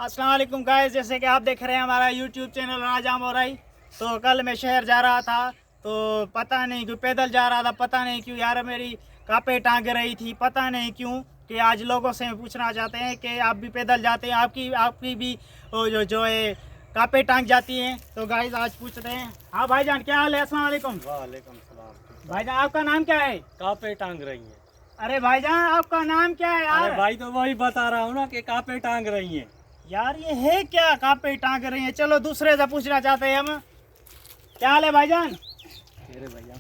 अस्सलाम वालेकुम गाइस, जैसे कि आप देख रहे हैं हमारा यूट्यूब चैनल राजा मोराई। तो कल मैं शहर जा रहा था तो पता नहीं क्यों पैदल जा रहा था, पता नहीं क्यों यार मेरी कापे टांग रही थी, पता नहीं क्यों। कि आज लोगों से पूछना चाहते हैं कि आप भी पैदल जाते हैं, आपकी भी जो है कापे टांग जाती हैं। तो गाइस आज पूछते हैं। हाँ भाईजान, क्या हाल है? अस्सलाम वालेकुम। वालेकुम सलाम। भाईजान आपका नाम क्या है? कापे टांग रही हैं। अरे भाईजान आपका नाम क्या है यार? अरे भाई तो वही बता रहा हूँ ना कि कापे टांग रही हैं। यार ये है क्या कापे टांग रही हैं? चलो दूसरे से पूछना चाहते हैं हम। क्या हाल है भाईजान? अरे भैया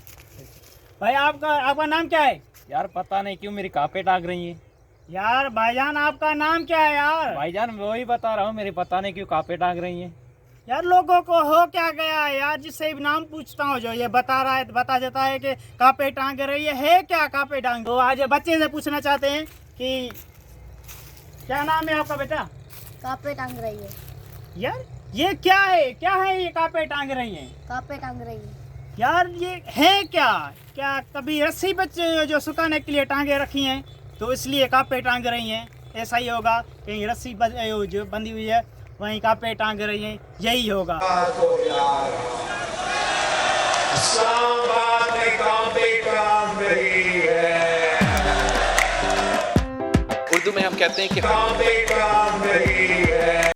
भाई आपका नाम क्या है? यार पता नहीं क्यों मेरी कापे टांग रही हैं। यार भाईजान आपका नाम क्या है यार? भाईजान मैं वही बता रहा हूँ, मेरी पता नहीं क्यों कापे टांग रही हैं। यार लोगों को हो क्या गया है यार, जिससे भी नाम पूछता हूँ जो ये बता रहा है, बता देता है कि कापे टांग रही है क्या कापे टांग? तो आज बच्चे से पूछना चाहते हैं कि क्या नाम है आपका बेटा? कापे टांग रही है। यार ये क्या है ये कापे टांग रही है? कापे टांग रही है। यार ये है क्या कभी रस्सी बच्चे जो सुखाने के लिए टांगे रखी हैं तो इसलिए कापे टांग रही हैं? ऐसा ही होगा, कहीं रस्सी जो बंधी हुई है वहीं कापे टांग रही हैं, यही होगा। इस्लामाबाद में कापे टांग रही है। उर्दू में हम कहते हैं कि कापे टांग रही है।